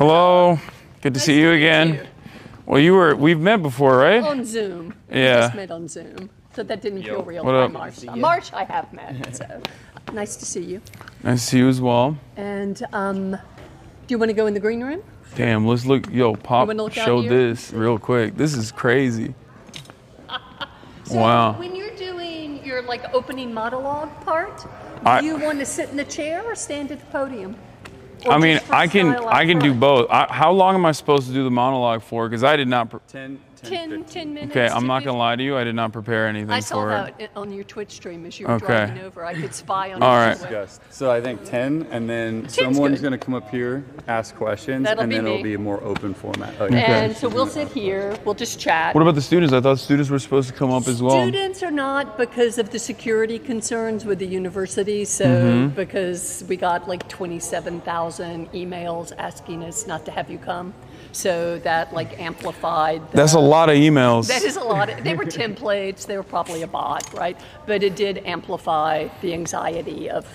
Hello. Good to see you again. Well, we've met before, right? On Zoom. Yeah. We just met on Zoom. So that didn't feel real by March. March I have met, so nice to see you. Nice to see you as well. And do you want to go in the green room? Damn, let's look. Yo, Pop, show this real quick. This is crazy. So wow. When you're doing your opening monologue part, do you want to sit in the chair or stand at the podium? I mean, I can do both. How long am I supposed to do the monologue for? Because I did not. 10 minutes. Okay, I'm not gonna lie to you. I did not prepare anything for it. I saw that on your Twitch stream as you were driving over. I could spy on you. All right. So I think 10, and then someone's gonna come up here, ask questions, and then it'll be a more open format. Okay. And so we'll sit here. We'll just chat. What about the students? I thought students were supposed to come up as well. Students are not, because of the security concerns with the university. So because we got 27,000 emails asking us not to have you come. So that amplified. That's a lot of emails. That is a lot. They were templates. They were probably a bot, right? But it did amplify the anxiety of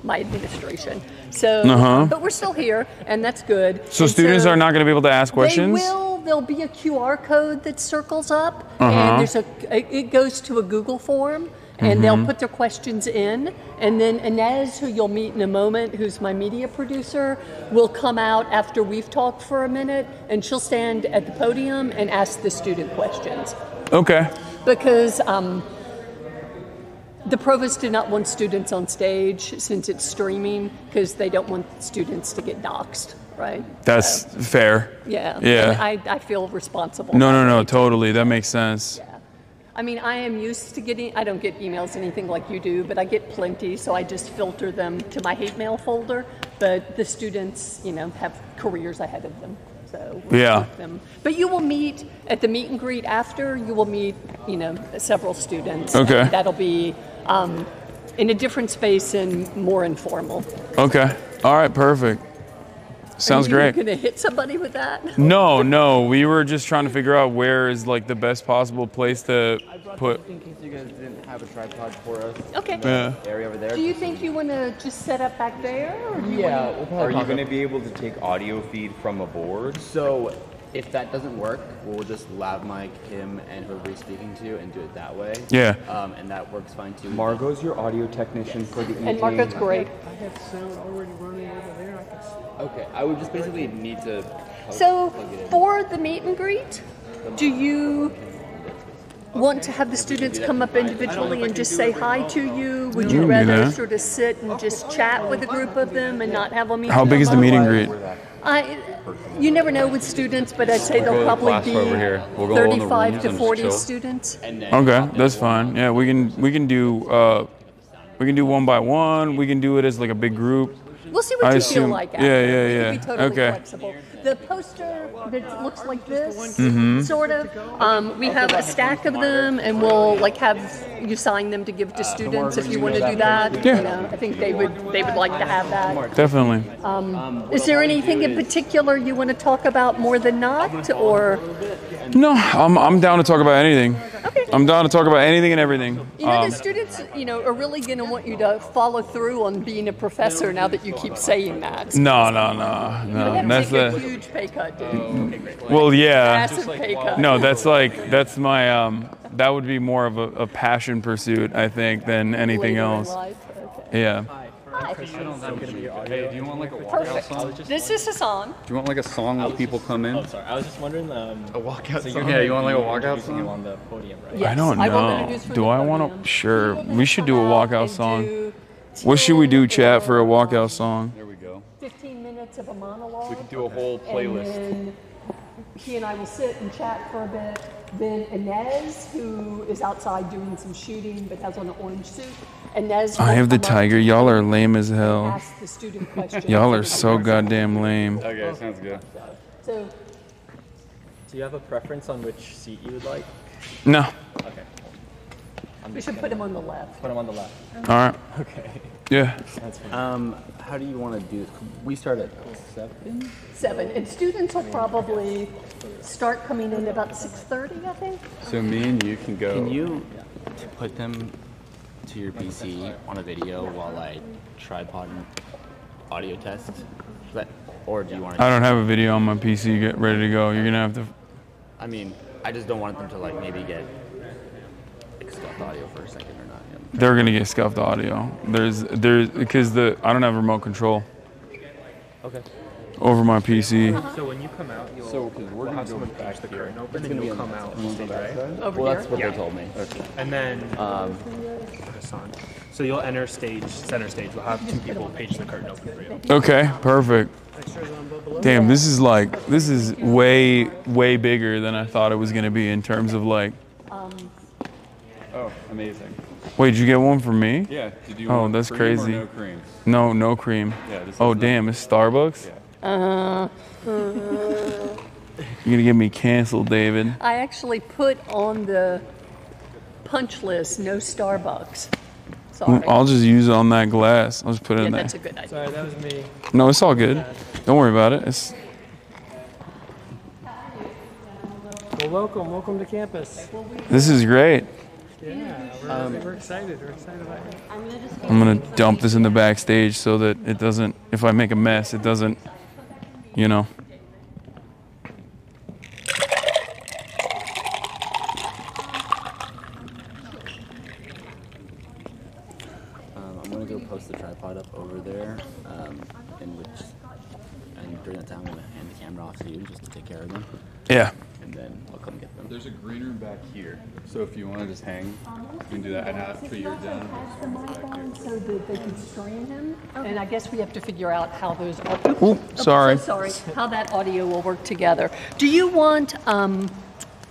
my administration. So, but we're still here, and that's good. So students are not going to be able to ask questions? They will. There'll be a QR code that circles up, and it goes to a Google form. And they'll put their questions in, and then Inez, who you'll meet in a moment, who's my media producer, will come out after we've talked for a minute, and she'll stand at the podium and ask the student questions. Okay. Because the provost did not want students on stage since it's streaming, because they don't want students to get doxxed, right? That's fair. Yeah. Yeah. And I feel responsible. No, totally. That makes sense. Yeah. I mean, I am used to I don't get emails anything like you do, but I get plenty, so I just filter them to my hate mail folder. But the students, have careers ahead of them, so we'll keep them. But you will meet at the meet and greet after. You will meet, several students. Okay. And that'll be in a different space and more informal. Okay. All right. Perfect. Sounds great. Are you going to hit somebody with that? No. We were just trying to figure out where is the best possible place to put. In case you guys didn't have a tripod for us. Okay. Area over there. Do you think you want to just set up back there? Or Are you going to be able to take audio feed from a board? So if that doesn't work, we'll just lav mic him and whoever he's speaking to and do it that way. Yeah. And that works fine too. Margot's your audio technician for the evening. And Margot's great. I have sound already running over there. I can see. Okay, I would just basically need to So for the meet and greet, do you want to have the students come up individually and just say hi to you? Would you rather sort of sit and just chat with a group of them and not have them meet? How big is the meet and greet? You never know with students, but I'd say there'll probably be 35 to 40 students. Okay, that's fine. Yeah, we can do one by one. We can do it as a big group. We'll see what you feel like after. Yeah. We can be totally flexible. The poster that looks like this, sort of, we have a stack of them, and we'll have you sign them to give to students if you want to do that. Yeah. I think they would like to have that. Definitely. Is there anything in particular you want to talk about more than not, or? No, I'm down to talk about anything. Okay. I'm down to talk about anything and everything. The students, are really going to want you to follow through on being a professor now that you keep saying that. No. That's a huge pay cut, dude. Well, yeah. Massive pay cut. No, that's my that would be more of a passion pursuit, I think, than anything else. Okay. Yeah. Hi. Hey, do you want a walkout song? This is Hasan. Do you want a song when people come in? Oh, sorry. I was just wondering. A walkout song? Yeah, you want a walkout song? On the podium, right? Yes, I don't know. Do I want to? Sure. We should do a walkout song. What should we do, chat, for a walkout song? There we go. 15 minutes of a monologue. We can do a whole playlist. And then he and I will sit and chat for a bit. Then Inez, who is outside doing some shooting but has on an orange suit. Inez I have the tiger. Y'all are lame as hell. Ask the student questions. Y'all are so goddamn lame. Okay, sounds good. So, Do you have a preference on which seat you would like? No. Okay. we should put him on the left. Put him on the left. All right. Okay. Yeah. That's fine. How do you want to do this? We start at 7? 7. And students will probably start coming in about 6:30, I think. So me and you can go. Can you put them to your PC on a video while I tripod and audio test? Or do you want to? I don't have a video on my PC ready to go. You're gonna have to. I mean, I just don't want them to like maybe get like stuffed audio for a second or not. You know? They're gonna get scuffed audio. There's because I don't have remote control. Okay. Over my PC. So when you come out, we'll have someone push the curtain open and you'll come out on stage, right? Over Well, here? that's what they told me. Okay. And then Hasan. So you'll enter center stage. We'll have 2 people page the curtain open for you. Okay, perfect. Damn, this is way bigger than I thought it was gonna be in terms of like. Oh, amazing. Wait, did you get one for me? Yeah. Did you Oh, want that's cream crazy. Or no cream? No cream. Yeah. This Oh is damn, it's Starbucks. Yeah. You're gonna get me canceled, David. I actually put on the there list no Starbucks. Sorry. I'll just use it on that glass. I'll just put it Yeah, in there. that's a good idea. Sorry, that was me. No, it's all good. Don't worry about it. It's Well, welcome to campus. this is great. Yeah, we're excited. We're excited about it. I'm gonna dump this in the backstage so that it doesn't. If I make a mess, it doesn't. You know. I'm gonna go post the tripod up over there, and during that time I'm gonna hand the camera off to you just to take care of them, Yeah. and then I'll come get them. There's a green room back here, so if you want to just hang, you can do that. And after you're done, The mic on so that they can stream him, and I guess we have to figure out how those. Sorry. So sorry. How that audio will work together. Do you want?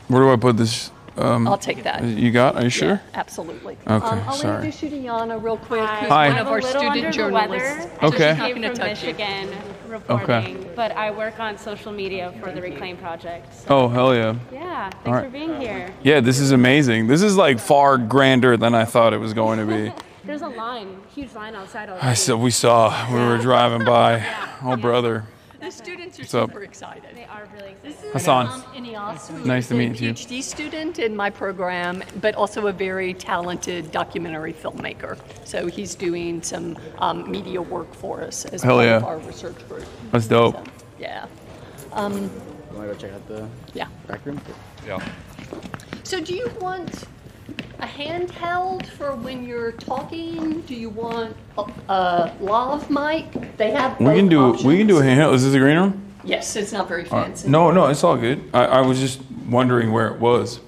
Where do I put this? I'll take that. You got? Are you sure? Yeah, absolutely. Okay, I'll sorry. introduce you to Yana real quick, who's Hi. one I'm of a our little under student the journalists. weather. Okay. I Not came gonna from touch you. Michigan reporting, but I work on social media for the Reclaim Project. So Oh hell yeah. yeah, thanks right. for being here. Yeah, this is amazing. This is like far grander than I thought it was going to be. There's a line, huge line outside already. We were driving by. Oh brother. The students are What's up? super excited. They are really excited. Hasan. Ineos, who Nice is to a meet you. PhD student in my program, but also a very talented documentary filmmaker. So he's doing some media work for us as Hell part yeah. of our research group. That's dope. So, yeah. You wanna go check out the Yeah. back room? yeah. So do you want a handheld for when you're talking? Do you want a lav mic? They have We both can do a options. handheld. Is this a green room? Yes, it's not very fancy. No, it's all good. I was just wondering where it was.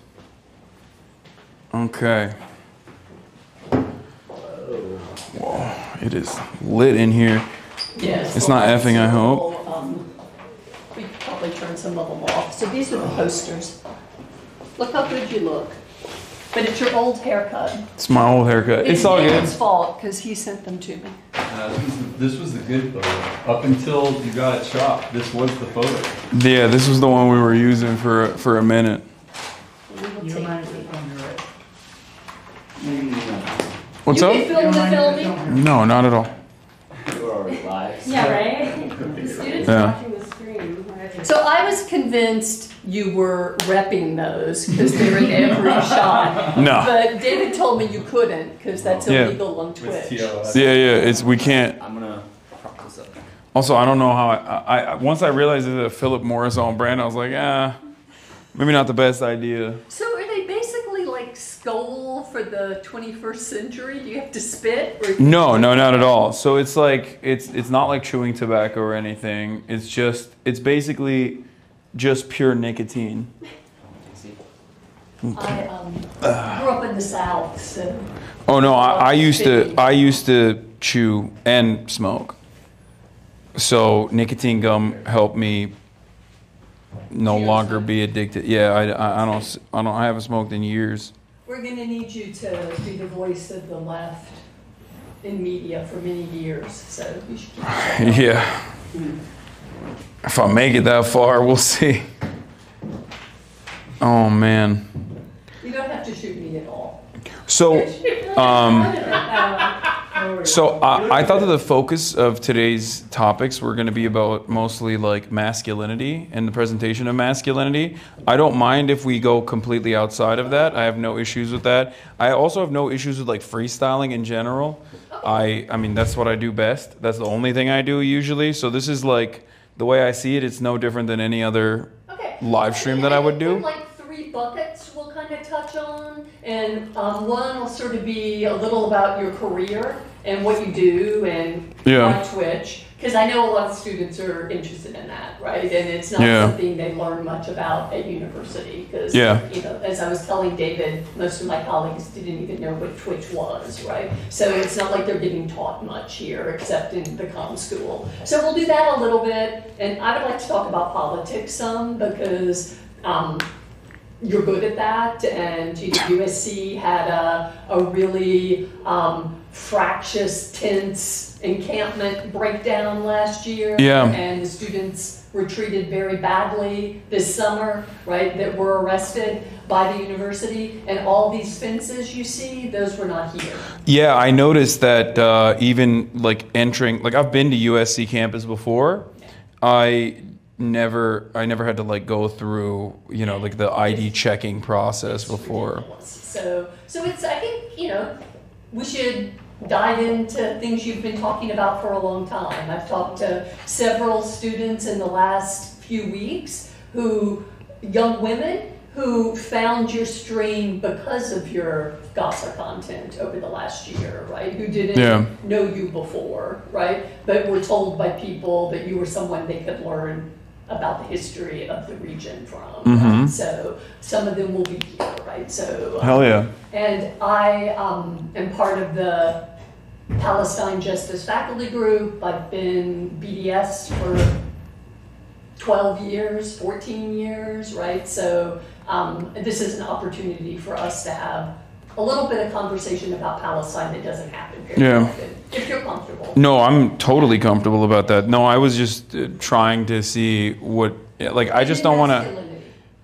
Okay. Whoa, it is lit in here. Yes. It's not effing, I hope. We could probably turn some of them off. So these are the posters. Look how good you look. But it's your old haircut. It's my old haircut. It's all good. David's fault because he sent them to me. This was the good photo. Up until you got it chopped, this was the photo. Yeah, this was the one we were using for a minute. You don't mind What's you up? can film the filming. No, not at all. Yeah, right? The students Yeah. watching the screen. So I was convinced you were repping those because they're in every shot. No. But David told me you couldn't because that's Yeah. illegal on Twitch. Yeah. We can't. I'm gonna prop this up. Also, I don't know how I once I realized it was a Philip Morris own brand, I was like, maybe not the best idea. So are they basically like Skoal for the 21st century? Do you have to spit? Or No, not at all. So it's like it's not like chewing tobacco or anything. It's basically just pure nicotine. I grew up in the South, so Oh no, I used to chew and smoke. So nicotine gum helped me no longer be addicted. Yeah, I haven't smoked in years. we're going to need you to be the voice of the left in media for many years. So you should keep it. Yeah. If I make it that far, we'll see. Oh man. You don't have to shoot me at all. So, I thought that the focus of today's topics were going to be about mostly like masculinity and the presentation of masculinity. I don't mind if we go completely outside of that. I have no issues with that. I also have no issues with like freestyling in general. I mean that's what I do best. That's the only thing I do usually. So this the way I see it, it's no different than any other live stream that I would do. Like 3 buckets we'll kind of touch on, and one will sort of be a little about your career and what you do and on Twitch, because I know a lot of students are interested in that, right? And it's not something they learn much about at university, because you know, as I was telling David, most of my colleagues didn't even know what Twitch was, right? So it's not like they're getting taught much here, except in the comm school. So we'll do that a little bit, and I would like to talk about politics some, because you're good at that, and USC had a really fractious, tense encampment breakdown last year, and the students were treated very badly this summer, right, that were arrested by the university, and all these fences you see, those were not here. Yeah, I noticed that even like entering, like I've been to USC campus before, I never had to like go through, you know, like the ID checking process before. So it's, I think, you know, we should dive into things you've been talking about for a long time. I've talked to several students in the last few weeks young women who found your stream because of your gossip content over the last year, right? Who didn't know you before, right? But were told by people that you were someone they could learn about the history of the region from. Right? So some of them will be here, right? So hell yeah. And I am part of the Palestine Justice Faculty Group. I've been BDS for 12 years, 14 years, right? So this is an opportunity for us to have a little bit of conversation about Palestine that doesn't happen very often, if you're comfortable. No, I'm totally comfortable about that. No, I was just trying to see what, like, I just don't want to.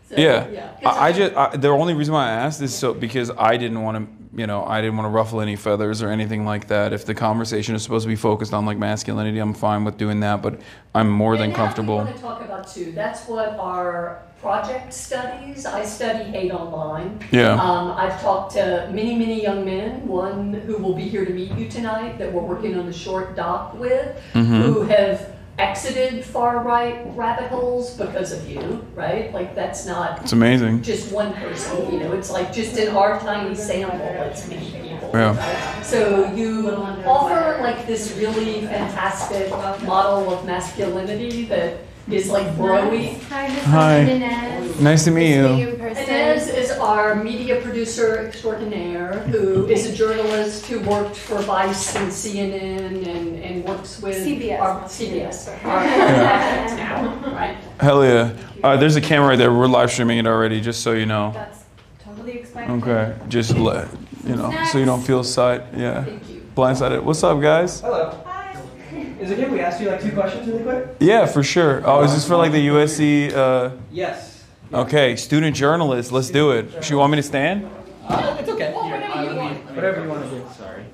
The only reason why I asked is because I didn't want to, you know, I didn't want to ruffle any feathers or anything like that. If the conversation is supposed to be focused on like masculinity, I'm fine with doing that, but I'm more than comfortable. I want to talk about too. That's what our project studies. I study hate online. I've talked to many young men, one who will be here to meet you tonight that we're working on the short doc with, who have exited far-right rabbit holes because of you, right? Like that's not it's amazing. Just one person, you know, it's like just in our tiny sample, it's many people. Right? So you offer like this really fantastic model of masculinity that is like broy. Hi. Nice to meet you. Inez is our media producer extraordinaire, who is a journalist who worked for Vice and CNN and works with CBS. Now, right? Hell yeah. There's a camera right there. We're live streaming it already, just so you know. That's totally expected. Okay. Just let, you know, so you don't feel blindsided. What's up, guys? Hello. Is it good if we ask you like 2 questions really quick? Yeah, for sure. Oh, is this for like the USC? Yes. Okay, student journalist. Let's do it. Do you want me to stand? It's okay. Whatever you want to do. Sorry.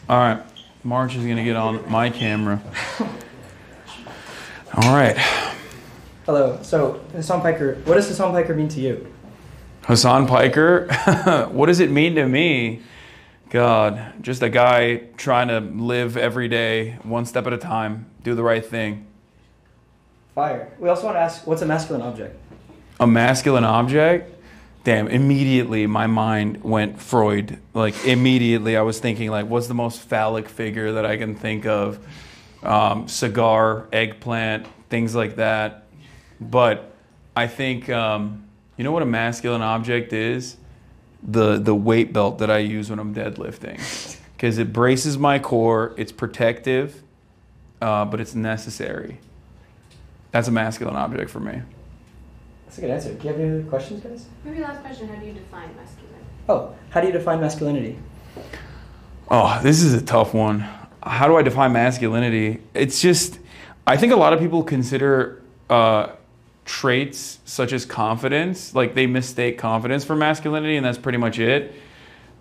All right. March is going to get on my camera. All right. Hello. So, Hassan Piker, what does Hassan Piker mean to you? Hassan Piker? What does it mean to me? God, just a guy trying to live every day, one step at a time, do the right thing. Fire. We also want to ask, what's a masculine object? A masculine object? Damn, immediately my mind went Freud. Like, immediately I was thinking, like, what's the most phallic figure that I can think of? Cigar, eggplant, things like that. But I think, you know what a masculine object is? The weight belt that I use when I'm deadlifting, because it braces my core, it's protective, but it's necessary. That's a masculine object for me. That's a good answer. Do you have any other questions, guys? Maybe last question, how do you define masculinity? Oh, how do you define masculinity? Oh, this is a tough one. How do I define masculinity? It's just, I think a lot of people consider traits such as confidence, like they mistake confidence for masculinity, and that's pretty much it.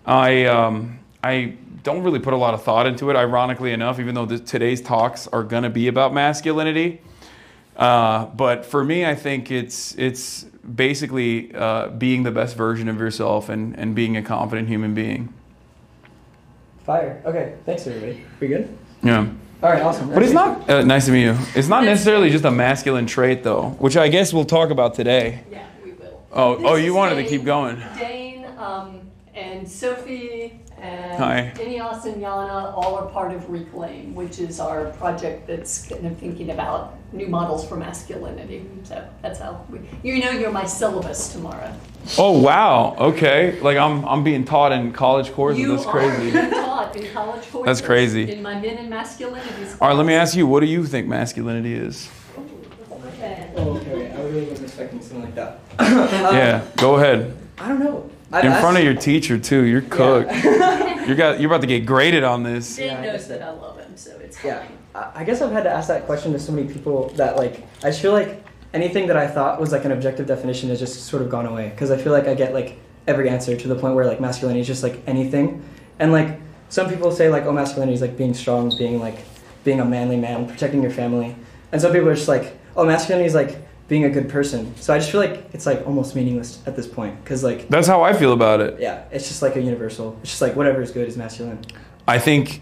I don't really put a lot of thought into it, ironically enough, even though today's talks are going to be about masculinity. But for me, I think it's basically being the best version of yourself and being a confident human being. Fire. Okay, thanks everybody. We good? Yeah. All right, awesome. But it's not, nice to meet you. It's not necessarily just a masculine trait though, which I guess we'll talk about today. Yeah, we will. Oh, you wanted to keep going. Dane and Sophie and Hi. Ineos and Yana all are part of Reclaim, which is our project that's kind of thinking about new models for masculinity. So that's how you're my syllabus tomorrow. Oh wow, okay. Like I'm being taught in college courses. That's crazy. You are being taught in college courses. That's crazy. In my men and masculinities. All right, let me ask you, what do you think masculinity is? Okay. Oh, okay. I really wasn't expecting something like that. Yeah, go ahead. I don't know. In front of your teacher too. You're cooked. Yeah. You're about to get graded on this. Dane knows that I love him, so it's fine. Yeah. I guess I've had to ask that question to so many people that like I just feel like anything that I thought was like an objective definition has just sort of gone away because I feel like I get like every answer to the point where like masculinity is just like anything, and like some people say like, oh, masculinity is like being strong, being a manly man, protecting your family, and some people are just like, oh, masculinity is like being a good person. So I just feel like it's like almost meaningless at this point because like That's how I feel about it. yeah, it's just like a universal. It's just like whatever is good is masculine. I think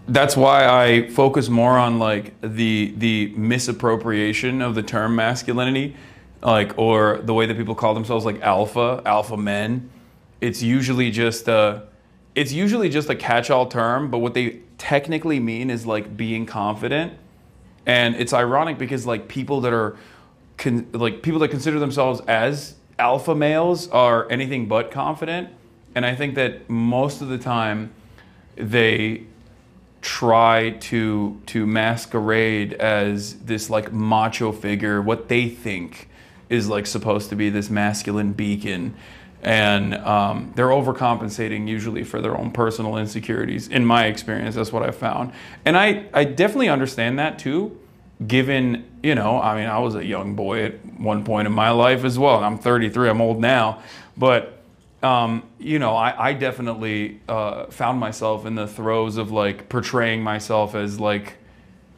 that's why I focus more on like the misappropriation of the term masculinity, like, or the way that people call themselves like alpha men. It's usually just a catch-all term, but what they technically mean is like being confident. And it's ironic because like people that consider themselves as alpha males are anything but confident. And I think that most of the time they try to masquerade as this like macho figure, what they think is like supposed to be this masculine beacon. And they're overcompensating usually for their own personal insecurities. In my experience, that's what I found. And I definitely understand that too, given, I was a young boy at one point in my life as well. I'm 33, I'm old now. But, I definitely found myself in the throes of like portraying myself as like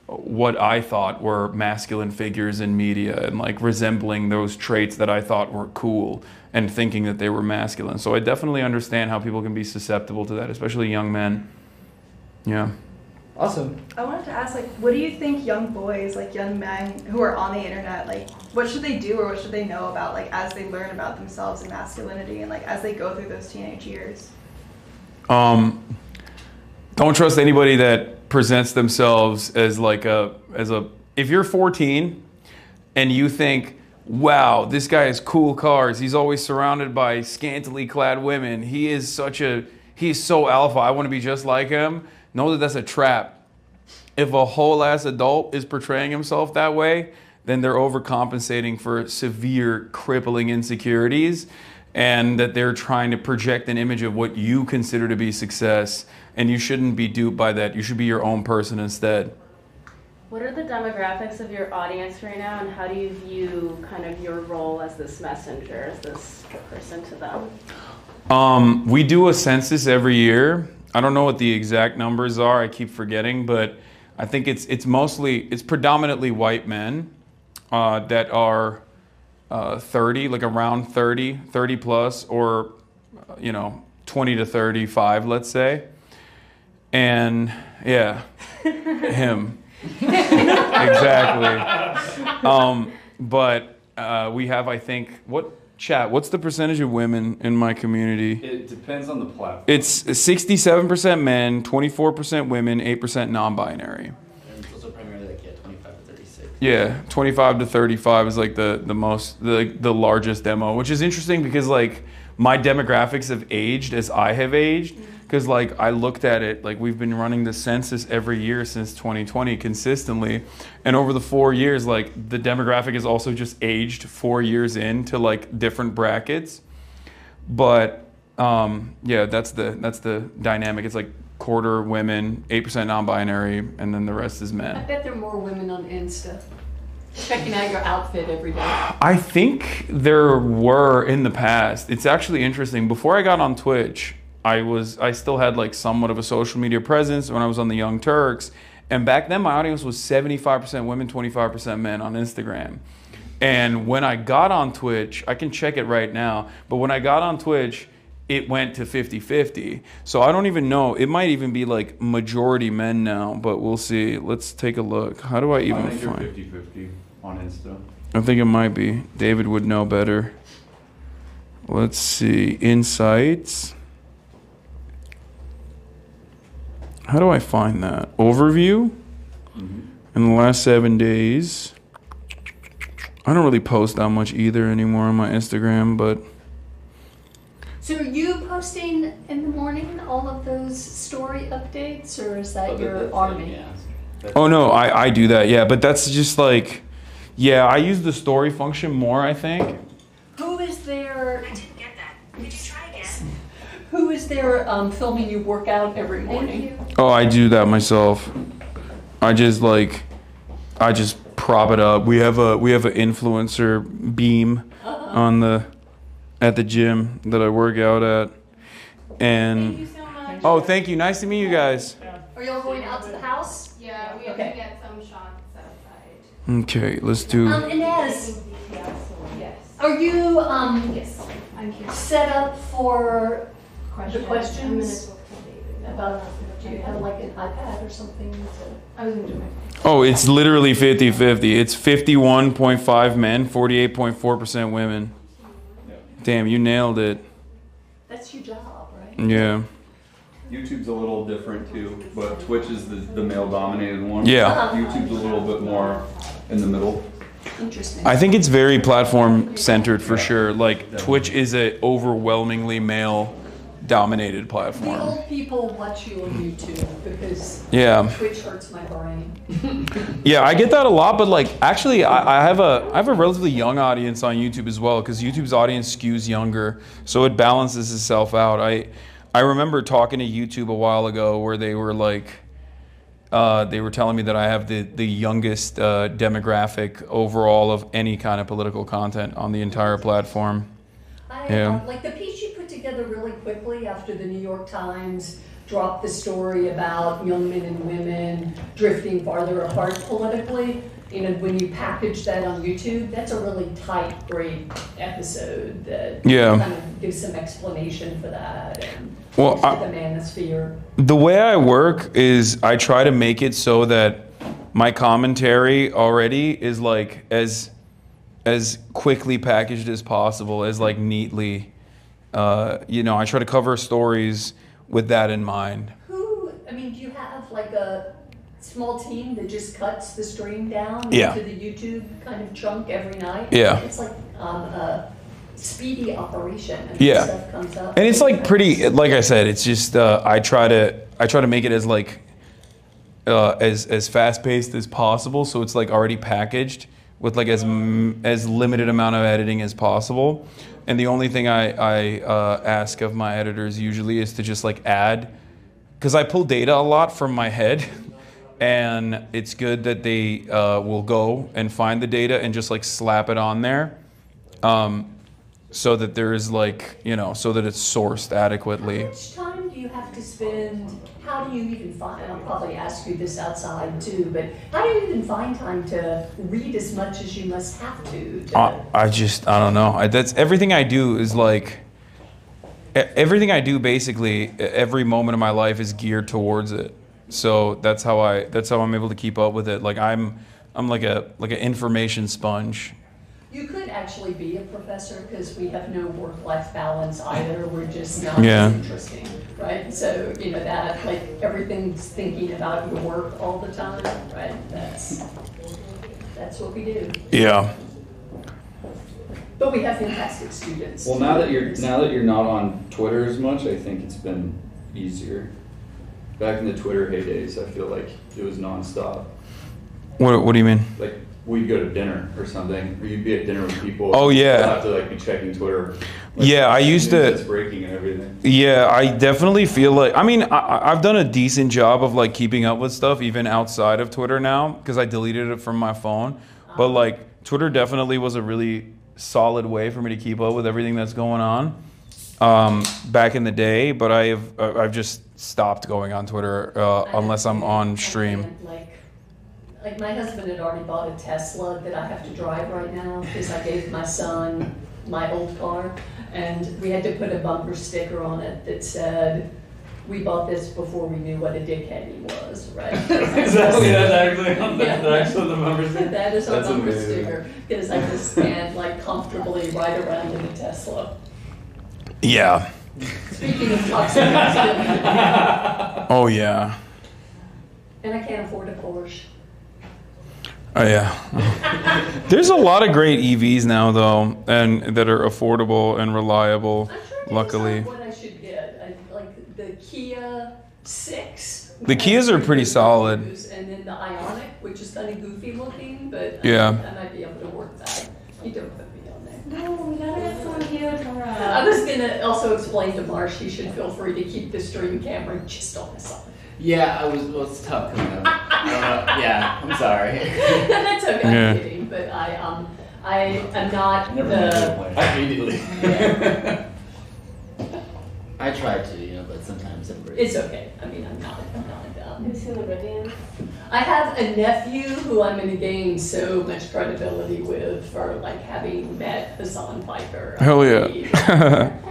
what I thought were masculine figures in media and like resembling those traits that I thought were cool and thinking that they were masculine. So I definitely understand how people can be susceptible to that, especially young men. Yeah. Awesome. I wanted to ask, what do you think young boys, young men who are on the internet, what should they do or what should they know about, as they learn about themselves and masculinity and, as they go through those teenage years? Don't trust anybody that presents themselves as if you're 14 and you think, wow, this guy has cool cars, he's always surrounded by scantily clad women, he's so alpha, I want to be just like him. Know that that's a trap. If a whole ass adult is portraying himself that way, then they're overcompensating for severe crippling insecurities, and that they're trying to project an image of what you consider to be success, and you shouldn't be duped by that. You should be your own person instead. What are the demographics of your audience right now, and how do you view kind of your role as this messenger, as this person to them? We do a census every year. I don't know what the exact numbers are. I keep forgetting, but I think it's predominantly white men that are 30, around 30 plus, or 20 to 35, let's say. And yeah, him. Exactly. But we have, I think, what's the percentage of women in my community? It depends on the platform. It's 67% men, 24% women, 8% non-binary. And it's also primarily 25 to 36. Yeah, 25 to 35 is the largest demo, which is interesting because my demographics have aged as I have aged. Because I looked at it, we've been running the census every year since 2020 consistently. And over the 4 years, the demographic has also just aged 4 years into different brackets. But yeah, that's the dynamic. It's quarter women, 8% non-binary, and then the rest is men. I bet there are more women on Insta checking out your outfit every day. I think there were in the past. It's actually interesting. Before I got on Twitch, I still had somewhat of a social media presence when I was on the Young Turks, and back then my audience was 75% women, 25% men on Instagram. And when I got on Twitch, I can check it right now, but when I got on Twitch, it went to 50-50. So I don't even know. It might even be like majority men now, but we'll see. Let's take a look. How do I even I think find? you're 50-50 on Insta. I think it might be. David would know better. Let's see. Insights. How do I find that? Overview? In the last 7 days. I don't really post that much either anymore on my Instagram, but... So are you posting in the morning all of those story updates, or is that your army? Oh, no, I do that, yeah. But that's just like... Yeah, I use the story function more, I think. Who is there... I didn't get that. Could you try again? Who is there filming you work out every morning? Oh, I do that myself. I just prop it up. We have an influencer beam at the gym that I work out at. And Thank you so much. oh, thank you. Nice to meet you guys. Are y'all going out to the house? Yeah, we have Okay. to get some shots outside. Okay, let's do. Inez, Yes. are you Yes, I'm here. set up for the I'm questions? gonna talk to David. About, do you have like an iPad or something? I was gonna do my Oh, it's literally 50-50. It's 51.5 men, 48.4% women. Damn, you nailed it. That's your job, right? Yeah. YouTube's a little different too, but Twitch is the male-dominated one. Yeah. YouTube's a little bit more in the middle. Interesting. I think it's very platform centered for sure. Like Twitch is a overwhelmingly male dominated The platform. old people watch you on YouTube because Yeah. Twitch hurts my brain. Yeah, I get that a lot, but like actually I have a relatively young audience on YouTube as well, because YouTube's audience skews younger, so it balances itself out. I remember talking to YouTube a while ago where they were like they were telling me that I have the youngest demographic overall of any kind of political content on the entire platform. Yeah. Like the piece you put together really quickly after the New York Times dropped the story about young men and women drifting farther apart politically. You know, when you package that on YouTube, that's a really tight, great episode that kind of gives some explanation for that and the manosphere. The way I work is I try to make it so that my commentary already is like as quickly packaged as possible, as like neatly. I try to cover stories with that in mind. Do you have like a small team that just cuts the stream down into the YouTube kind of chunk every night? Yeah. It's like a speedy operation and stuff comes up. And it's like pretty, like I said, it's just I try to make it as like as fast paced as possible, so it's like already packaged with like as limited amount of editing as possible. And the only thing I ask of my editors usually is to just like add, because I pull data a lot from my head, and it's good that they will go and find the data and just like slap it on there, so that there is like, so that it's sourced adequately. How much time do you have to spend? How do you even find, and I'll probably ask you this outside too, but how do you even find time to read as much as you must have to? I don't know. That's everything I do is like, everything I do basically, every moment of my life is geared towards it. So that's how I'm able to keep up with it. Like I'm like an information sponge. You could actually be a professor because we have no work-life balance either. We're just not as interesting, right? So, that, like, everything's thinking about your work all the time, right? That's what we do. Yeah. But we have fantastic students. Well, now that you're not on Twitter as much, I think it's been easier. Back in the Twitter heydays, I feel like it was nonstop. What do you mean? Like, we'd go to dinner or something, or you'd be at dinner with people. Oh, yeah. You'd have to like be checking Twitter. I used to. That's breaking and everything. Yeah, I definitely feel like. I've done a decent job of like keeping up with stuff even outside of Twitter now, because I deleted it from my phone. But like Twitter definitely was a really solid way for me to keep up with everything that's going on back in the day. But I've just stopped going on Twitter unless I'm on stream. Like my husband had already bought a Tesla that I have to drive right now because I gave my son my old car, and we had to put a bumper sticker on it that said, "We bought this before we knew what a dickhead he was," right? Exactly, that's actually on the, that's on the bumper sticker. That is our That's bumper amazing. sticker because I just stand like comfortably right around in a Tesla. Yeah. Speaking of toxic masculinity, Oh yeah. and I can't afford a Porsche. Oh yeah. There's a lot of great EVs now though, and that are affordable and reliable. I'm trying to Luckily. decide what I should get. I like the Kia 6. The Kias are pretty solid. And then the Ioniq, which is kind of goofy looking, but Yeah. I might be able to work that. You don't put me on there. No, we gotta get someone here, Tara. I was gonna also explain to Marsh he should feel free to keep the stream camera just on his side. Yeah, well, it's tough coming up. I don't know. Yeah, I'm sorry. That's okay, Yeah. I'm kidding, but I am not Never mind the. that point. Immediately. Yeah. I try to, but sometimes it breaks. It's okay. I mean, I'm not. Who's in the Rivian? I have a nephew who I'm going to gain so much credibility with for like having met Hassan Piker. Hell yeah.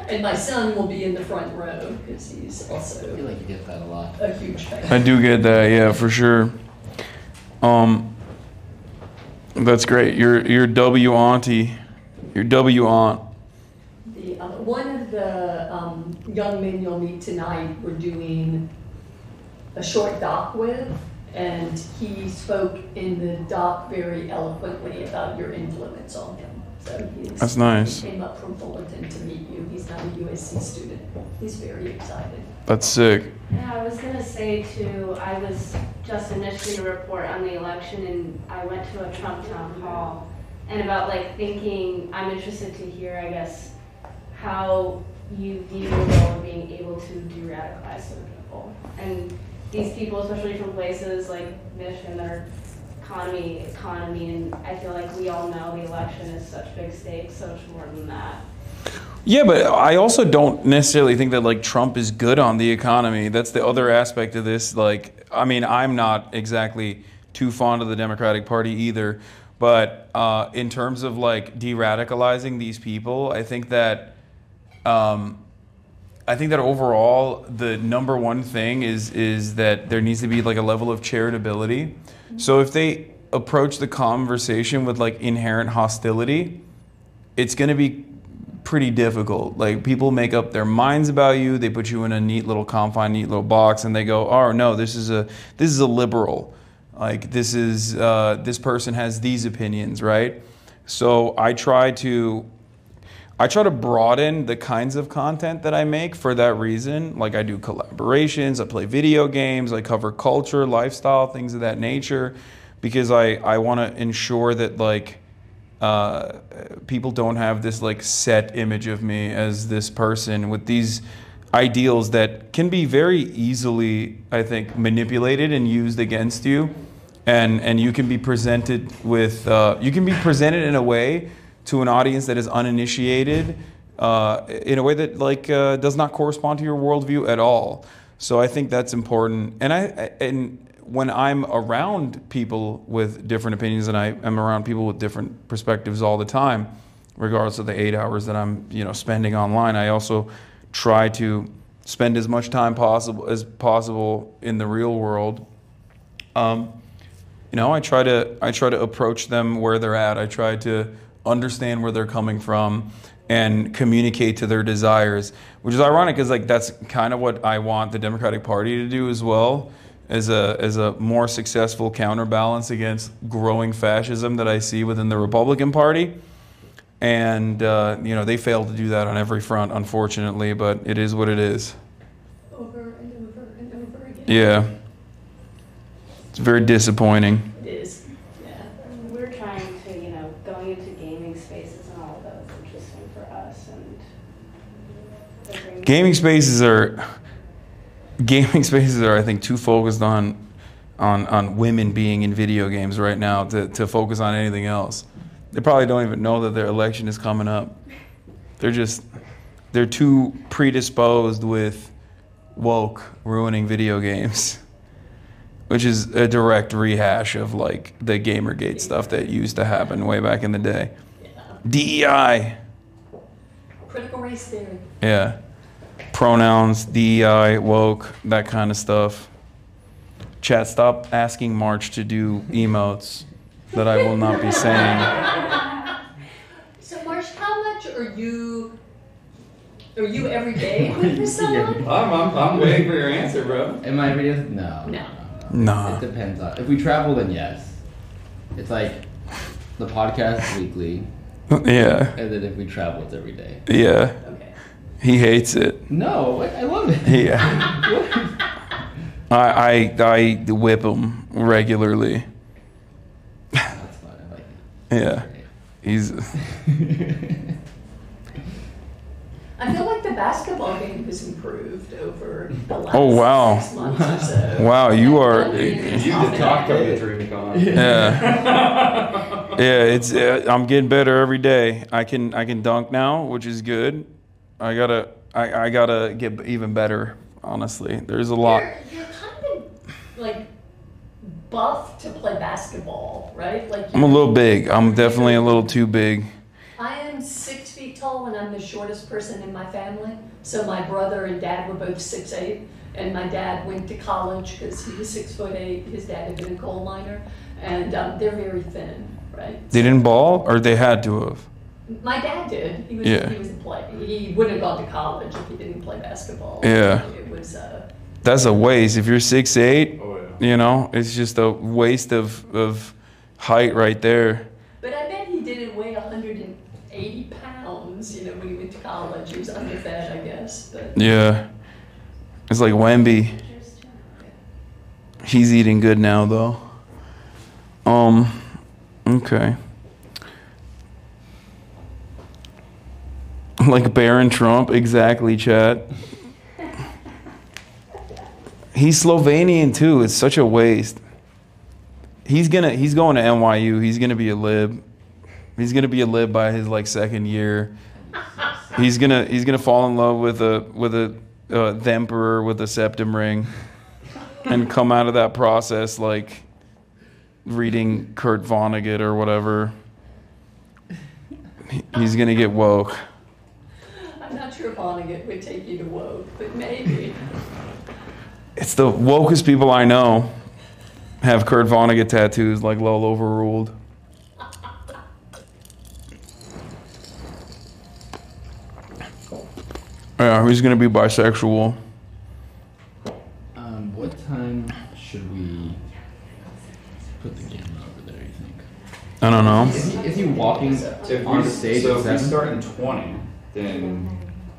And my son will be in the front row because he's I also feel like you get that a lot. a huge fan. I do get that, yeah, for sure. That's great. Your W auntie, your W aunt. One of the young men you'll meet tonight we're doing a short doc with, and he spoke in the doc very eloquently about your influence on him. So That's nice. He came up from Fullerton to meet you. He's not a USC student. He's very excited. That's sick. Yeah, I was gonna say too, I was just initially a report on the election and I went to a Trump town hall and about like thinking, I'm interested to hear, I guess, how you view the role of being able to de-radicalize some people. And these people, especially from places like Michigan that are economy, and I feel like we all know the election is such big stakes, so much more than that. Yeah, but I also don't necessarily think that like Trump is good on the economy. That's the other aspect of this. Like, I mean, I'm not exactly too fond of the Democratic Party either, but in terms of like de-radicalizing these people, I think that overall the number one thing is that there needs to be like a level of charitability. So if they approach the conversation with like inherent hostility, it's going to be pretty difficult. Like, people make up their minds about you. They put you in a neat little confine, neat little box, and they go, "Oh no, this is a liberal. Like, this person has these opinions, right?" So I try to broaden the kinds of content that I make for that reason. Like, I do collaborations, I play video games, I cover culture, lifestyle, things of that nature, because I want to ensure that like people don't have this like set image of me as this person with these ideals that can be very easily, I think, manipulated and used against you, and you can be presented with in a way to an audience that is uninitiated, in a way that like does not correspond to your worldview at all. So I think that's important. And when I'm around people with different opinions, and I am around people with different perspectives all the time, regardless of the 8 hours that I'm spending online, I also try to spend as much time as possible in the real world. I try to approach them where they're at. I try to understand where they're coming from and communicate to their desires, which is ironic because like that's kind of what I want the Democratic Party to do as well, as a more successful counterbalance against growing fascism that I see within the Republican Party. And they fail to do that on every front, unfortunately, but it is what it is. Over and over and over again. Yeah. It's very disappointing. It is. Yeah. We're trying to, going into gaming spaces and all of that is interesting for us. And Gaming spaces are, I think, too focused on women being in video games right now to focus on anything else. They probably don't even know that their election is coming up. They're too predisposed with woke ruining video games. which is a direct rehash of like the Gamergate stuff that used to happen way back in the day. DEI. Critical race theory. Yeah. Pronouns, DEI, woke, that kind of stuff. Chat, stop asking March to do emotes that I will not be saying. So, Marsh, how much are you every day with someone? I'm waiting for your answer, bro. In my videos, no. Nah. It depends on. If we travel, then yes. It's like the podcast is weekly. Yeah. And then if we travel, it's every day. Yeah. Okay. He hates it. No, I love it. Yeah. I whip him regularly. That's fine. I like it. Yeah. He's. I feel like the basketball game has improved over the last Oh, wow. 6 months or so. Wow, you are. You did talk of the dream con. Yeah. Yeah, it's. I'm getting better every day. I can dunk now, which is good. I gotta get even better. Honestly, there's a lot. You're kind of like buff to play basketball, right? Like I'm a little big. I'm definitely a little too big. I am 6 feet tall and I'm the shortest person in my family. So my brother and dad were both 6'8", and my dad went to college because he was 6'8". His dad had been a coal miner, and they're very thin, right? They didn't ball, or they had to have. My dad did. He was a player. He wouldn't have gone to college if he didn't play basketball. Yeah. It was. That's a waste. If you're 6'8", Oh, you know, it's just a waste of height right there. But I bet he didn't weigh 180 pounds, you know, when he went to college. He was underfed, I guess. But Yeah. It's like Wemby. He's eating good now, though. Okay. Like Baron Trump, exactly, Chad. He's Slovenian too. It's such a waste. He's going to NYU. He's gonna be a lib. He's gonna be a lib by his like second year. He's gonna fall in love with the emperor with a septum ring, and come out of that process like reading Kurt Vonnegut or whatever. He's gonna get woke. I'm not sure Vonnegut would take you to woke, but maybe. It's the wokest people I know have Kurt Vonnegut tattoos like Lol overruled. Yeah, he's gonna be bisexual. What time should we put the camera over there, you think? I don't know. Is he walking on the stage So at if 7? we start in 20, then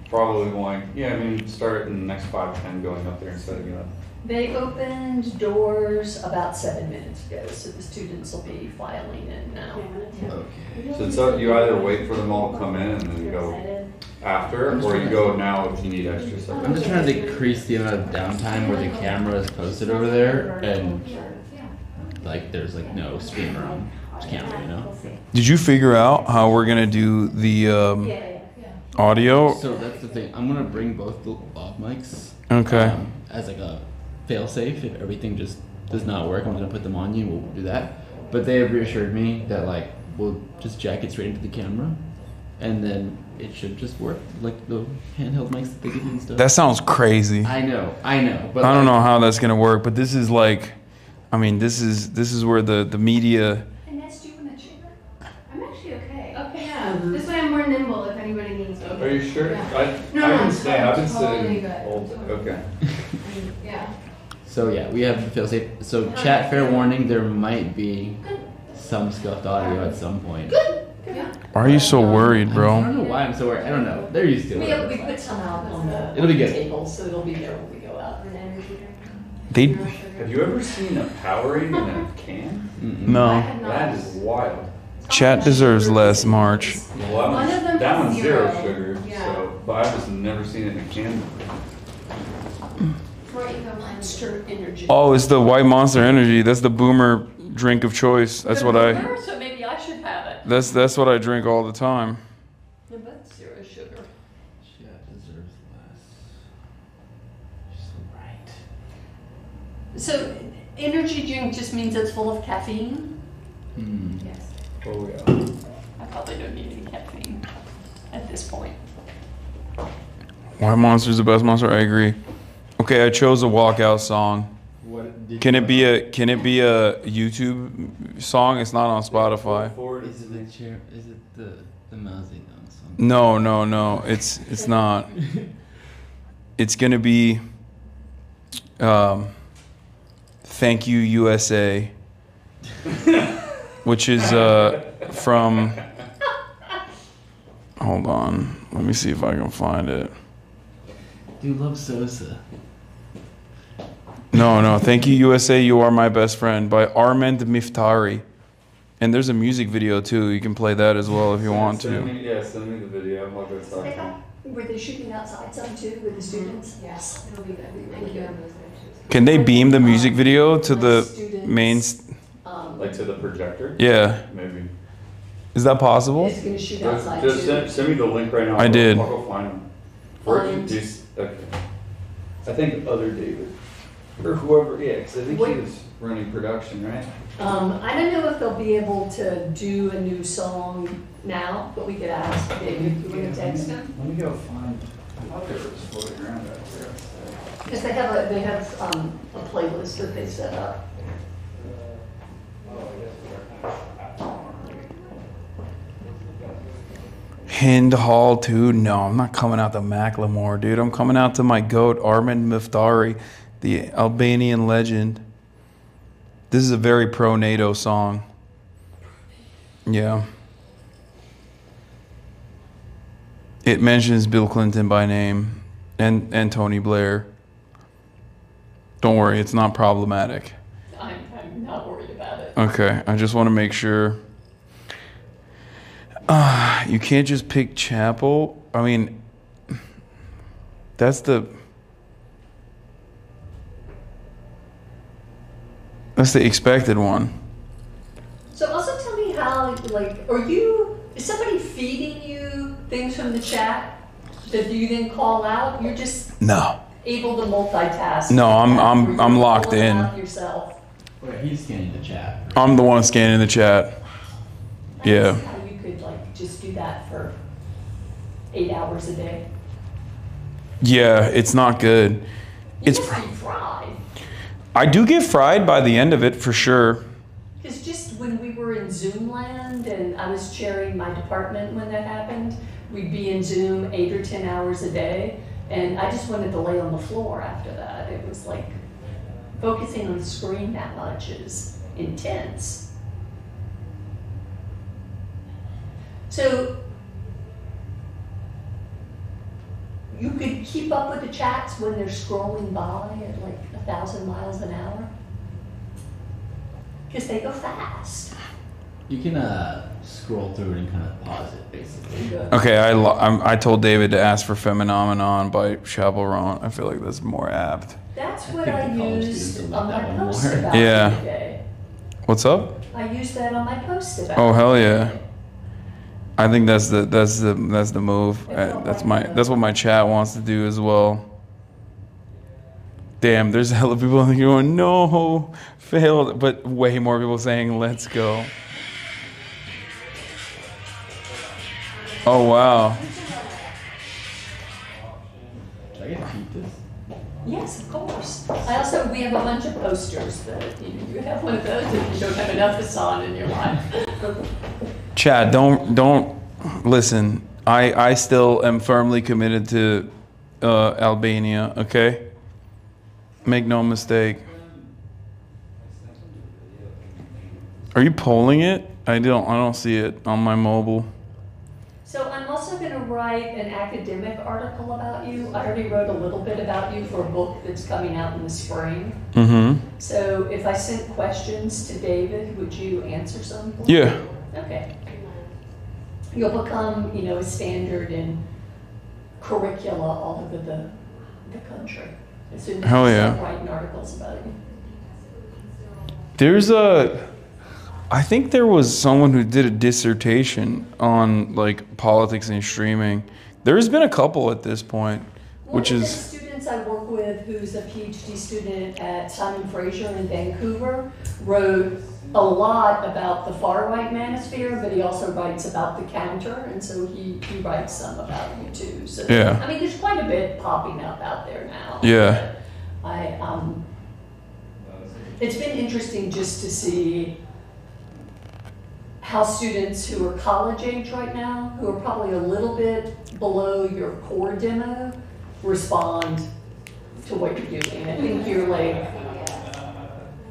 probably going, start in the next 5, 10 going up there and setting it up. They opened doors about 7 minutes ago, so the students will be filing in now. Okay. So it's up, you either wait for them all to come in and then go after, or you go now if you need extra stuff. I'm just trying to decrease the amount of downtime where the camera is posted over there, and like there's like no streamer on camera, you know? Did you figure out how we're gonna do the audio? So that's the thing. I'm gonna bring both the lav mics. Okay. As like a fail-safe. If everything just does not work, I'm gonna put them on you. We'll do that. But they have reassured me that like we'll just jack it straight into the camera, and then it should just work like the handheld mics that they give you and stuff. That sounds crazy. I know. But I don't know how that's gonna work, but this is like, I mean, this is where the media. And that's you in a chair? I'm actually okay. Okay, yeah. This way I'm more nimble if anybody needs me. Are you sure? Yeah. I can stand. I've been totally sitting good. all day. Okay. Yeah. So yeah, we have the fail-safe. So chat, fair warning, there might be some scuffed audio at some point. Yeah. Why are you so worried, I bro? don't know why I'm so worried. I don't know. They're used to it. We put some out on the It'll be good. table, so it'll be there when we go out. They Have you ever seen a Powerade in a can? no. That is wild. Chat deserves less, March. Well, One of them that has one's zero 0. sugar, Yeah. so but I've just never seen it in a can. Monster Energy. Oh, it's the White Monster Energy. That's the boomer drink of choice. That's what I. So maybe I should have it. That's what I drink all the time. Yeah, but it's zero sugar. Chat deserves less. You're so right. So, energy drink just means it's full of caffeine. Yes. Oh yeah. I probably don't need any caffeine at this point. Why Monster's the best monster? I agree. Okay, I chose a walkout song. Can it be a YouTube song? It's not on Spotify. Is it the chair? Is it the Mao Zedong song? No. It's not. It's gonna be "Thank You USA," which is from. Hold on, let me see if I can find it. Do you love Sosa? No. Thank You USA, You Are My Best Friend by Armand Miftari. And there's a music video too. You can play that as well if you want Send to. me the video. I'll go talk to him. Were they shooting outside some too with the students? Yes, it'll be good. Thank you. Can they beam the music video to the main? Like to the projector? Yeah. Maybe. Is that possible? It's going to shoot outside Just too. send me the link right now. I did. I'll go find him. Okay. I think other David. Or whoever, yeah, because I think he was running production, right? I don't know if they'll be able to do a new song now, but we could ask David. You want to text him? Let me go find. I thought they were just floating around out there. Because they have a playlist that they set up. Hind Hall too? No, I'm not coming out to Macklemore, dude. I'm coming out to my goat, Armand Miftari, the Albanian legend. This is a very pro-NATO song. Yeah. It mentions Bill Clinton by name and Tony Blair. Don't worry, it's not problematic. I'm not worried about it. Okay, I just want to make sure. You can't just pick Chapel. I mean, that's the expected one. So also tell me how, is somebody feeding you things from the chat that you then call out? You're just No. able to multitask. No, I'm You're locked pulling in. out yourself. Wait, he's scanning the chat. I'm the one scanning the chat. Yeah. How you could just do that for 8 hours a day. Yeah, it's not good. You It's must be fried. I do get fried by the end of it for sure. Because just when we were in Zoom land and I was chairing my department when that happened, we'd be in Zoom 8 or 10 hours a day. And I just wanted to lay on the floor after that. It was like focusing on the screen that much is intense. So you could keep up with the chats when they're scrolling by at 1,000 miles an hour? Because they go fast. You can scroll through it and kind of pause it, basically. Okay, I told David to ask for Phenomenon by Chaperon. I feel like that's more apt. That's what I used on my post about Yeah. today. What's up? I used that on my post about Oh hell it yeah! today. I think that's the move. That's what my chat wants to do as well. Damn, there's a hell of people going no, failed, but way more people saying let's go. Oh wow. Should I get to keep this? Yes, of course. We have a bunch of posters that you have one of those if you don't have enough Hassan in your life. Chad, don't listen. I still am firmly committed to Albania. Okay, make no mistake. Are you polling it? I don't see it on my mobile. So I'm also going to write an academic article about you. I already wrote a little bit about you for a book that's coming out in the spring. Mm-hmm. So if I sent questions to David, would you answer some? Yeah. Okay. You'll become, a standard in curricula all over the country. As soon as Hell you yeah. start writing articles about you. I think there was someone who did a dissertation on politics and streaming. There's been a couple at this point, which One of is the students I work with, who's a PhD student at Simon Fraser in Vancouver, wrote a lot about the far-right manosphere, but he also writes about the counter, and so he writes some about you too. So, Yeah. I mean, there's quite a bit popping up out there now. Yeah. It's been interesting just to see how students who are college age right now, who are probably a little bit below your core demo, respond to what you're doing. I think you're like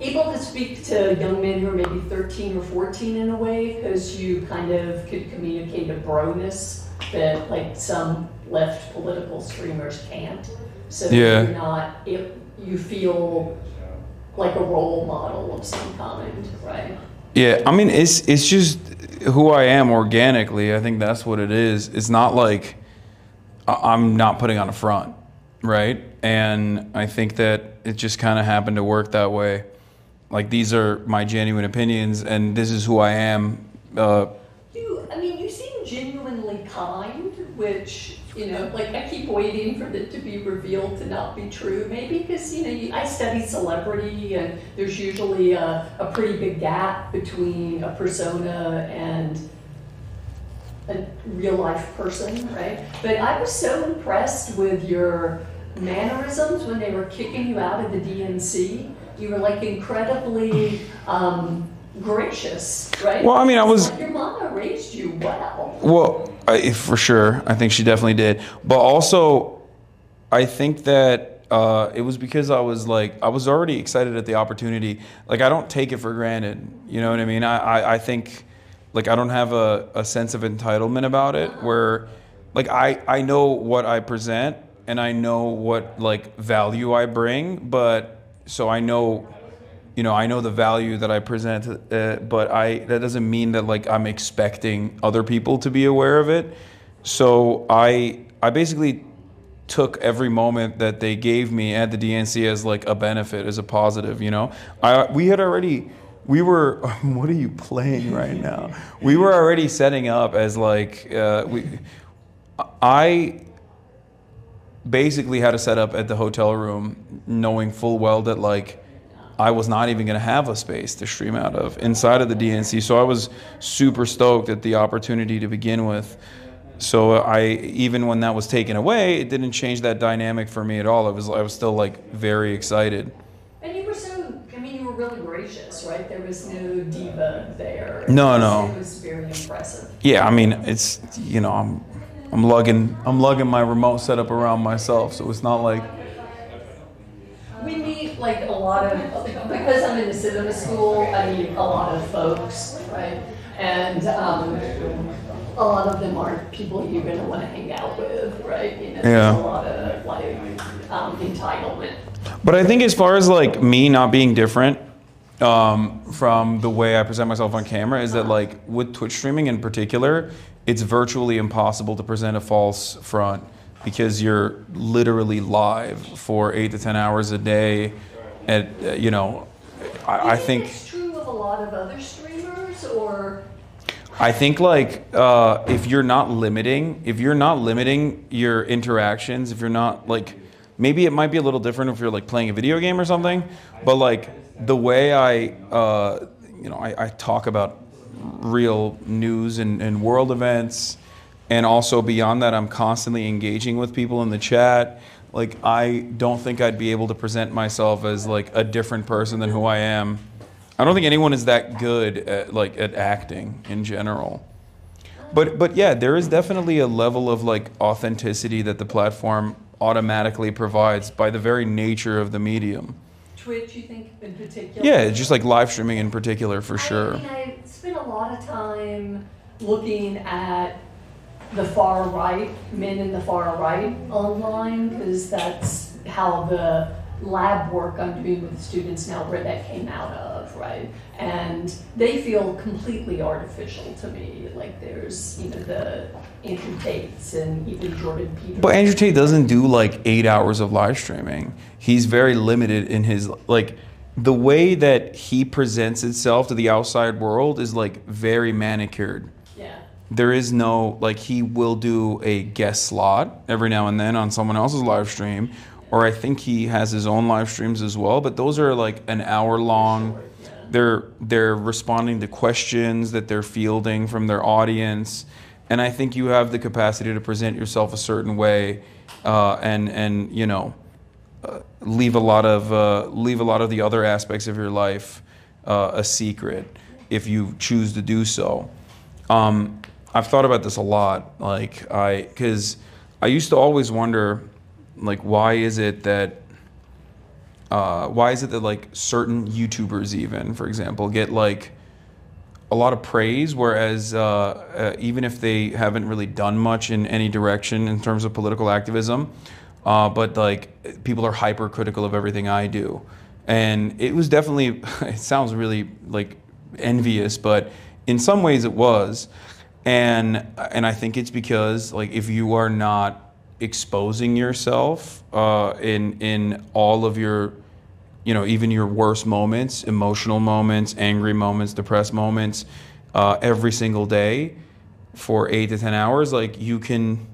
able to speak to young men who are maybe 13 or 14 in a way, because you kind of could communicate a broness that like some left political streamers can't. So Yeah. you're not, you feel like a role model of some kind, right? Yeah, I mean, it's just who I am organically. I think that's what it is. It's not like I'm not putting on a front, right? And I think that it just kind of happened to work that way. Like, these are my genuine opinions, and this is who I am. You seem genuinely kind, which, like I keep waiting for it to be revealed to not be true. Maybe because, I study celebrity, and there's usually a pretty big gap between a persona and a real life person, right? But I was so impressed with your mannerisms when they were kicking you out of the DNC. You were like incredibly gracious, right? Well, I mean, Your mama raised you well. Well, for sure. I think she definitely did. But also, I think that it was because I was already excited at the opportunity. Like, I don't take it for granted. You know what I mean? I think, like, I don't have a sense of entitlement about it where, like, I know what I present and I know what, like, value I bring. But, so I know, I know the value that I present, but that doesn't mean that, like, I'm expecting other people to be aware of it. So I basically took every moment that they gave me at the DNC as, like, a benefit, as a positive, we were, what are you playing right now? We were already setting up as, like, I basically had a setup at the hotel room knowing full well that, like, I was not even going to have a space to stream out of inside of the DNC. So I was super stoked at the opportunity to begin with. So even when that was taken away, it didn't change that dynamic for me at all. I was still, like, very excited. And you were really gracious, right? There was no diva there. No. It was very impressive. Yeah, I mean, it's, I'm lugging my remote setup around myself, so it's not like. We meet, like, a lot of, because I'm in the cinema school, I meet a lot of folks, right? And a lot of them aren't people you're going to want to hang out with, right? There's a lot of, like, entitlement. But I think as far as, like, me not being different from the way I present myself on camera is that, like, with Twitch streaming in particular, it's virtually impossible to present a false front because you're literally live for 8 to 10 hours a day. And, I think it's true of a lot of other streamers, or? I think, like, if you're not limiting your interactions, if you're not, like, maybe it might be a little different if you're, like, playing a video game or something, but, like, the way I talk about real news and world events, and also beyond that, I'm constantly engaging with people in the chat. Like, I don't think I'd be able to present myself as, like, a different person than who I am. I don't think anyone is that good at acting in general. But yeah, there is definitely a level of, like, authenticity that the platform automatically provides by the very nature of the medium. Twitch, you think, in particular? Yeah, just like live streaming in particular, for sure. I spent a lot of time looking at the far right, men in the far right online, because that's how the lab work I'm doing with students now, where that came out of, right? And they feel completely artificial to me. Like, there's, the Andrew Tates and even Jordan Peterson. But Andrew Tate doesn't do, like, 8 hours of live streaming. He's very limited in his, like, the way that he presents itself to the outside world is, like, very manicured. Yeah. There is no, like, he will do a guest slot every now and then on someone else's live stream, or I think he has his own live streams as well. But those are like an hour long. They're responding to questions that they're fielding from their audience, and I think you have the capacity to present yourself a certain way, and you know, leave a lot of the other aspects of your life a secret if you choose to do so. I've thought about this a lot, like because I used to always wonder, like, why is it that like certain YouTubers, even for example, get like a lot of praise, whereas even if they haven't really done much in any direction in terms of political activism, but like people are hypercritical of everything I do, and it was definitely it sounds really like envious, but in some ways it was, and I think it's because like if you are not exposing yourself in all of your, you know, even your worst moments, emotional moments, angry moments, depressed moments, every single day for 8 to 10 hours, like you can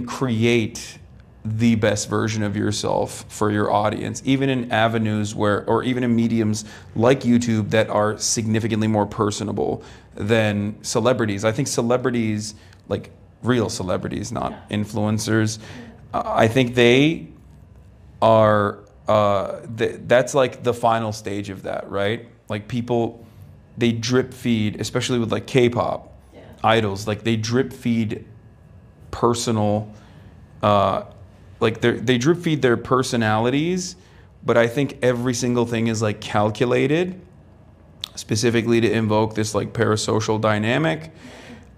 create the best version of yourself for your audience, even in avenues where, or even in mediums like YouTube that are significantly more personable than celebrities. I think celebrities, like real celebrities, not influencers, I think they are, that's like the final stage of that, right? Like people, they drip feed, especially with like K-pop idols, like they drip feed personal, like they drip feed their personalities, but I think every single thing is like calculated specifically to invoke this like parasocial dynamic,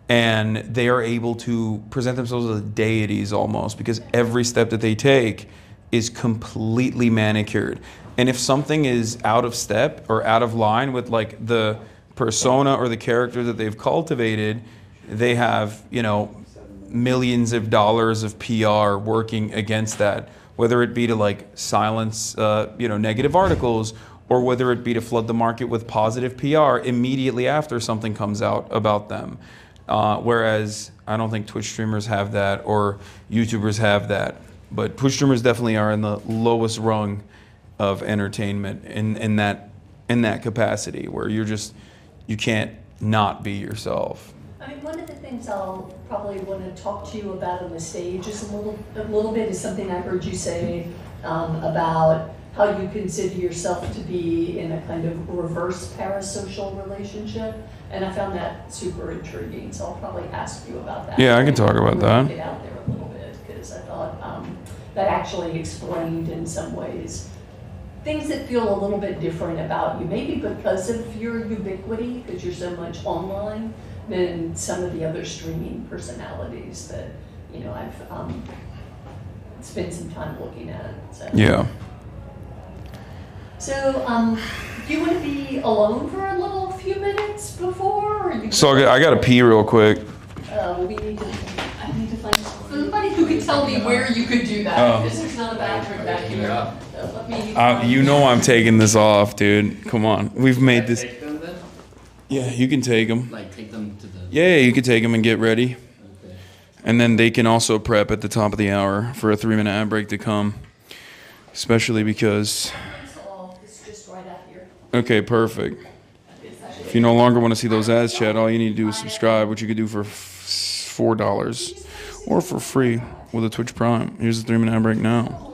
and they are able to present themselves as deities almost, because every step that they take is completely manicured. And if something is out of step or out of line with like the persona or the character that they've cultivated, they have, you know, millions of dollars of PR working against that, whether it be to like silence, you know, negative articles, or whether it be to flood the market with positive PR immediately after something comes out about them. Whereas I don't think Twitch streamers have that, or YouTubers have that. But Twitch streamers definitely are in the lowest rung of entertainment in that capacity, where you can't not be yourself. I mean, one of the things I'll probably want to talk to you about on the stage is a little bit is something I heard you say about how you consider yourself to be in a kind of reverse parasocial relationship, and I found that super intriguing. So I'll probably ask you about that. Yeah, I can talk about that. Get out there a little bit, because I thought that actually explained in some ways things that feel a little bit different about you, maybe because of your ubiquity, because you're so much online, than some of the other streaming personalities that, you know, I've spent some time looking at. So. Yeah. So, do you want to be alone for a few minutes before? Or you So I got to pee real quick. I need to find somebody who can tell me where you could do that, because there's not a bathroom back here. So let me You know I'm taking this off, dude. Come on. We've made this. Take them then? Yeah, you can take them. Like take them to the. Yeah, you can take them and get ready. Okay. And then they can also prep at the top of the hour for a 3-minute ad break to come. Especially because... It's just right out here. Okay, perfect. If you no longer want to see those ads, Chad, all you need to do is subscribe, which you could do for $4 or for free with a Twitch Prime. Here's the 3-minute ad break now.